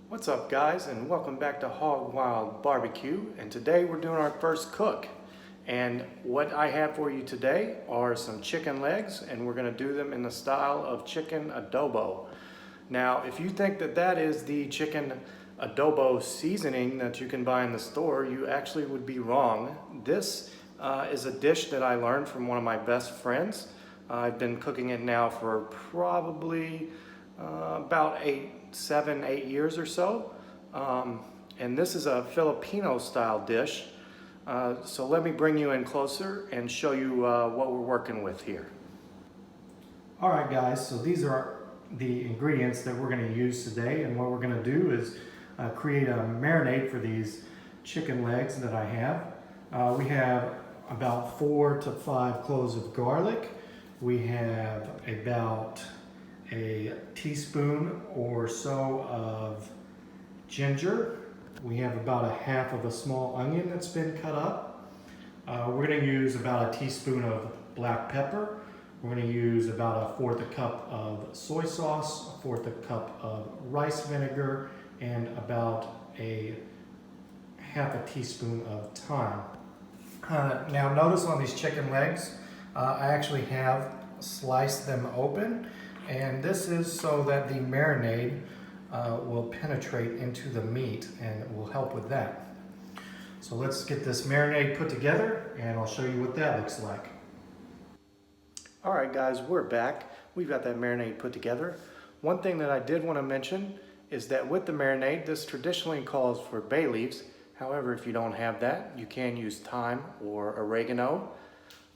What's up guys, and welcome back to Hog Wild Barbecue, and today we're doing our first cook. And what I have for you today are some chicken legs, and we're going to do them in the style of chicken adobo. Now if you think that that is the chicken adobo seasoning that you can buy in the store, you actually would be wrong. This is a dish that I learned from one of my best friends. I've been cooking it now for probably about 7, 8 years or so. And this is a Filipino style dish. So let me bring you in closer and show you what we're working with here. All right guys, so these are the ingredients that we're going to use today, and what we're going to do is create a marinade for these chicken legs that I have. We have about 4 to 5 cloves of garlic. We have about a teaspoon or so of ginger. We have about a half of a small onion that's been cut up. We're going to use about a teaspoon of black pepper. We're going to use about 1/4 cup of soy sauce, 1/4 cup of rice vinegar, and about a half a teaspoon of thyme. Now notice on these chicken legs, I actually have sliced them open, and this is so that the marinade will penetrate into the meat, and it will help with that. So let's get this marinade put together and I'll show you what that looks like. All right guys, we're back. We've got that marinade put together. One thing that I did want to mention is that with the marinade, this traditionally calls for bay leaves. However, if you don't have that, you can use thyme or oregano.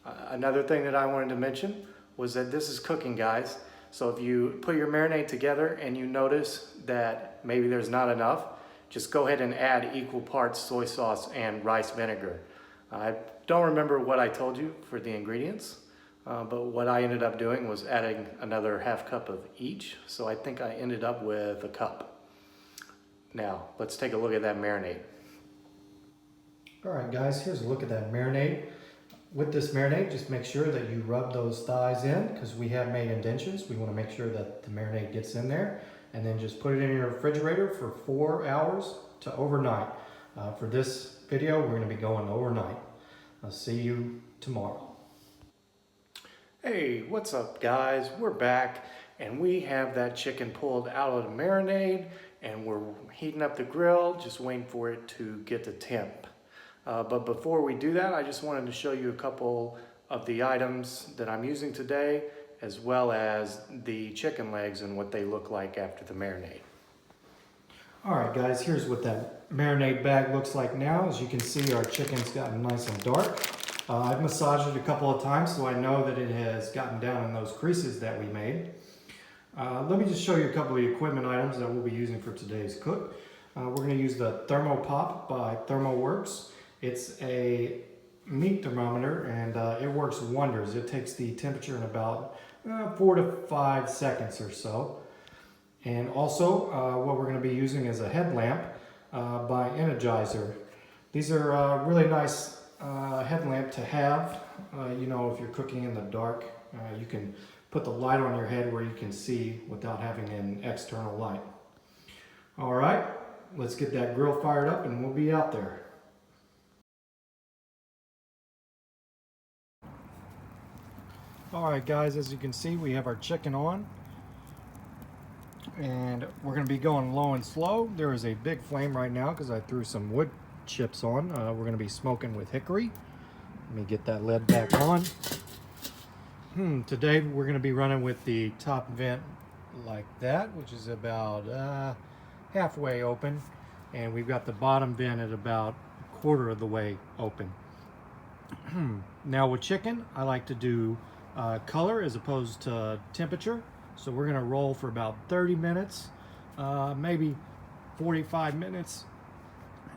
Another thing that I wanted to mention was that this is cooking, guys. So if you put your marinade together and you notice that maybe there's not enough, just go ahead and add equal parts soy sauce and rice vinegar. I don't remember what I told you for the ingredients, but what I ended up doing was adding another half cup of each. So I think I ended up with a cup. Now, let's take a look at that marinade. All right guys, here's a look at that marinade. With this marinade, just make sure that you rub those thighs in, because we have made indentions. We want to make sure that the marinade gets in there, and then just put it in your refrigerator for 4 hours to overnight. For this video, we're going to be going overnight. I'll see you tomorrow. Hey, what's up guys? We're back, and we have that chicken pulled out of the marinade, and we're heating up the grill, just waiting for it to get to temp. But before we do that, I just wanted to show you a couple of the items that I'm using today, as well as the chicken legs and what they look like after the marinade. All right guys, here's what that marinade bag looks like now. As you can see, our chicken's gotten nice and dark. I've massaged it a couple of times, so I know that it has gotten down in those creases that we made. Let me just show you a couple of the equipment items that we'll be using for today's cook. We're going to use the Thermopop by ThermoWorks. It's a meat thermometer, and it works wonders. It takes the temperature in about 4 to 5 seconds or so. And also what we're going to be using is a headlamp by Energizer. These are really nice headlamp to have. You know, if you're cooking in the dark, you can put the light on your head where you can see without having an external light. All right, let's get that grill fired up and we'll be out there. All right guys, as you can see, we have our chicken on, and we're going to be going low and slow. There is a big flame right now because I threw some wood chips on. We're going to be smoking with hickory. Let me get that lid back on. Today we're going to be running with the top vent like that, which is about halfway open, and we've got the bottom vent at about 1/4 of the way open. Now with chicken, I like to do color as opposed to temperature. So we're going to roll for about 30 minutes, maybe 45 minutes.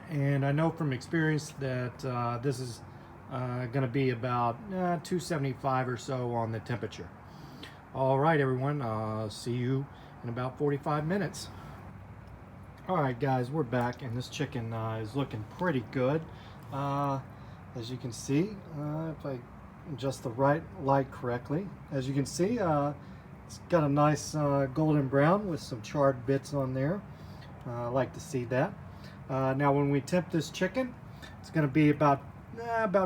And I know from experience that this is going to be about 275 or so on the temperature. All right, everyone, see you in about 45 minutes. All right, guys, we're back, and this chicken is looking pretty good. As you can see, if I adjust the right light correctly, as you can see, it's got a nice golden brown with some charred bits on there. I like to see that. Now when we temp this chicken, it's going to be about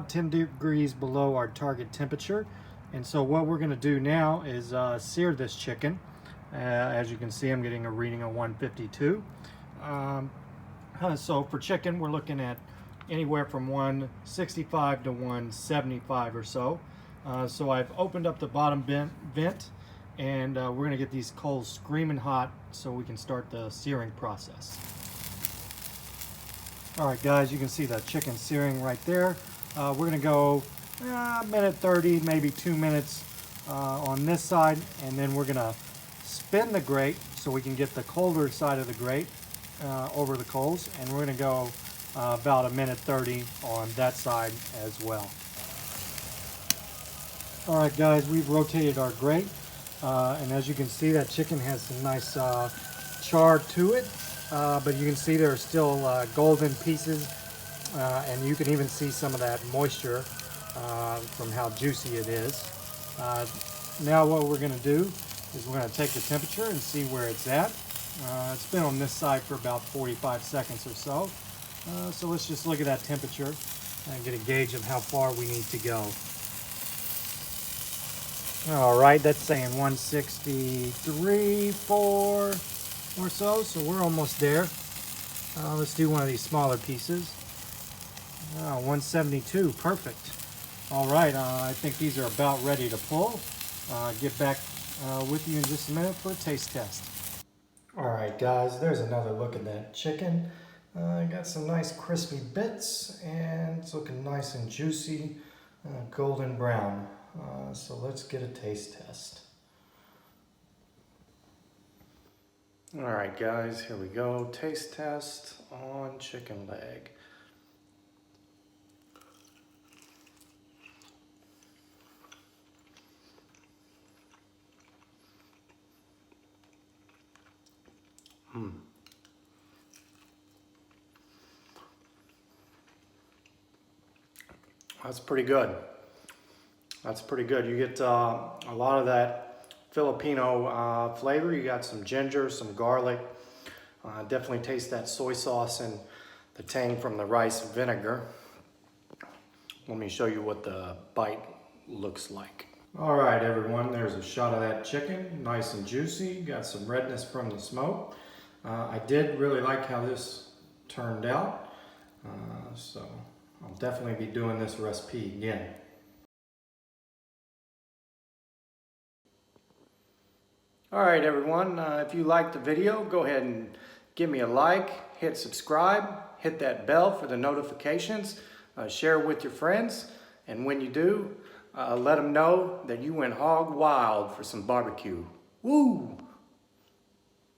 10 degrees below our target temperature. And so what we're going to do now is sear this chicken. As you can see, I'm getting a reading of 152. So for chicken, we're looking at anywhere from 165 to 175 or so. So I've opened up the bottom vent, and we're going to get these coals screaming hot so we can start the searing process. Alright guys, you can see the chicken searing right there. We're going to go a minute 30, maybe 2 minutes on this side, and then we're going to spin the grate so we can get the colder side of the grate over the coals, and we're going to go about a minute 30 on that side as well. Alright guys, we've rotated our grate, and as you can see, that chicken has some nice char to it, but you can see there are still golden pieces, and you can even see some of that moisture from how juicy it is. Now what we're going to do is we're going to take the temperature and see where it's at. It's been on this side for about 45 seconds or so. So let's just look at that temperature and get a gauge of how far we need to go. Alright, that's saying 163, 4 or so we're almost there. Let's do one of these smaller pieces. 172, perfect. Alright, I think these are about ready to pull. Get back with you in just a minute for a taste test. Alright guys, there's another look at that chicken. Got some nice crispy bits, and it's looking nice and juicy, golden brown. So let's get a taste test. Alright guys, here we go. Taste test on chicken leg. That's pretty good. That's pretty good. You get a lot of that Filipino flavor. You got some ginger, some garlic. Definitely taste that soy sauce and the tang from the rice vinegar. Let me show you what the bite looks like. All right, everyone, there's a shot of that chicken, nice and juicy. Got some redness from the smoke. I did really like how this turned out, so I'll definitely be doing this recipe again. All right, everyone, if you liked the video, go ahead and give me a like, hit subscribe, hit that bell for the notifications, share it with your friends, and when you do, let them know that you went hog wild for some barbecue. Woo!